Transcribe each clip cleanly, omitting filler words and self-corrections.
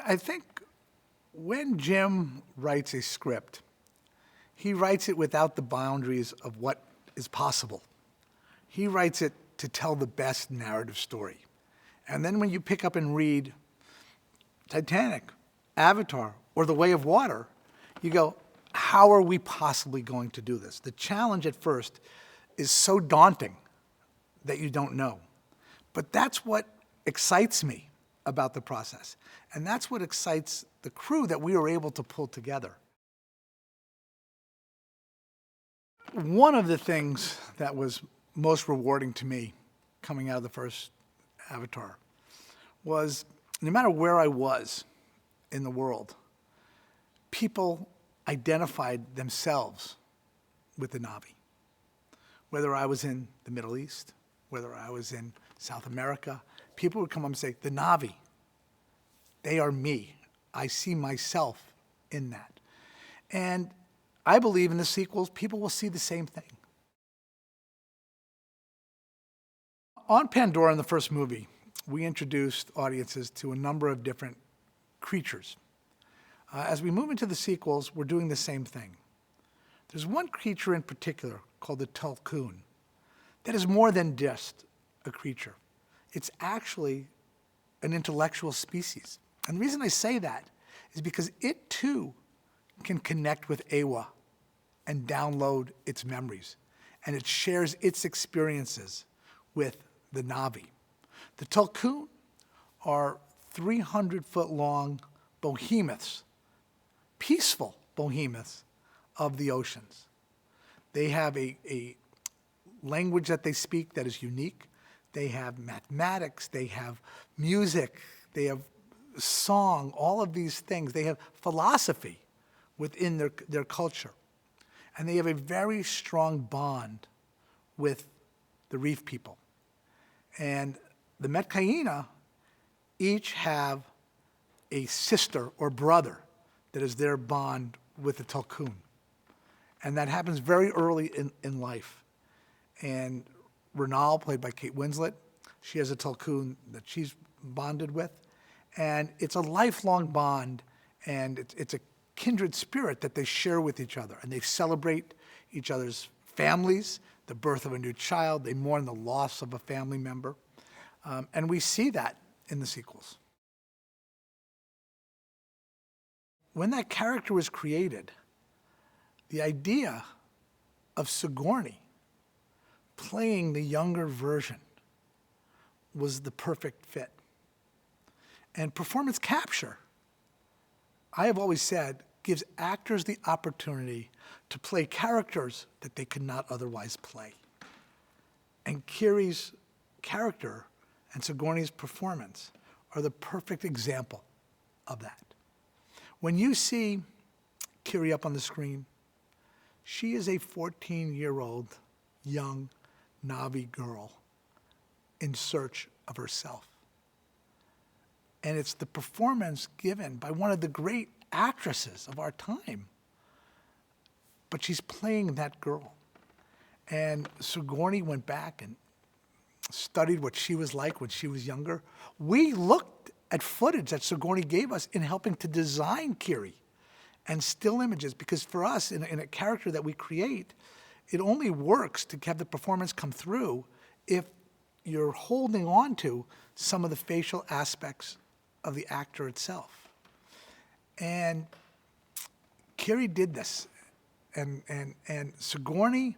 I think when Jim writes a script, he writes it without the boundaries of what is possible. He writes it to tell the best narrative story. And then when you pick up and read Titanic, Avatar, or The Way of Water, you go, how are we possibly going to do this? The challenge at first is so daunting that you don't know. But that's what excites me about the process. And that's what excites the crew that we were able to pull together. One of the things that was most rewarding to me coming out of the first Avatar was no matter where I was in the world, people identified themselves with the Na'vi. Whether I was in the Middle East, whether I was in South America, people would come up and say, the Na'vi, they are me. I see myself in that. And I believe in the sequels, people will see the same thing. On Pandora, in the first movie, we introduced audiences to a number of different creatures. As we move into the sequels, we're doing the same thing. There's one creature in particular called the Tulkun that is more than just a creature. It's actually an intellectual species. And the reason I say that is because it too can connect with Awa and download its memories. And it shares its experiences with the Na'vi. The Tulkun are 300-foot-long behemoths, peaceful behemoths of the oceans. They have a language that they speak that is unique. They have mathematics, they have music, they have song, all of these things. They have philosophy within their culture. And they have a very strong bond with the reef people. And the Metkayina each have a sister or brother that is their bond with the Tulkun. And that happens very early in life. And Renal, played by Kate Winslet, she has a Tulkun that she's bonded with. And it's a lifelong bond, and it's a kindred spirit that they share with each other. And they celebrate each other's families, the birth of a new child. They mourn the loss of a family member. And we see that in the sequels. When that character was created, the idea of Sigourney playing the younger version was the perfect fit. And performance capture, I have always said, gives actors the opportunity to play characters that they could not otherwise play. And Kiri's character and Sigourney's performance are the perfect example of that. When you see Kiri up on the screen, she is a 14-year-old young Na'vi girl in search of herself. And it's the performance given by one of the great actresses of our time. But she's playing that girl. And Sigourney went back and studied what she was like when she was younger. We looked at footage that Sigourney gave us in helping to design Kiri and still images, because for us, in a character that we create, it only works to have the performance come through if you're holding on to some of the facial aspects of the actor itself. And Kiri did this, and Sigourney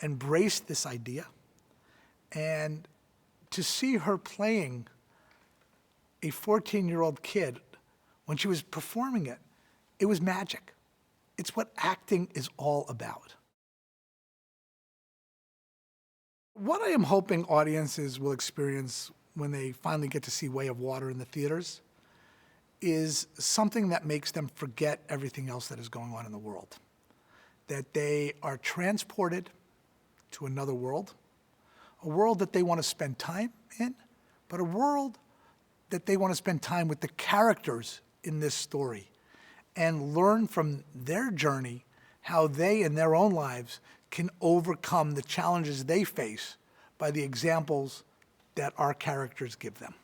embraced this idea. And to see her playing a 14-year-old kid when she was performing it, it was magic. It's what acting is all about. What I am hoping audiences will experience when they finally get to see Way of Water in the theaters is something that makes them forget everything else that is going on in the world. That they are transported to another world, a world that they want to spend time in, but a world that they want to spend time with the characters in this story and learn from their journey how they in their own lives can overcome the challenges they face by the examples that our characters give them.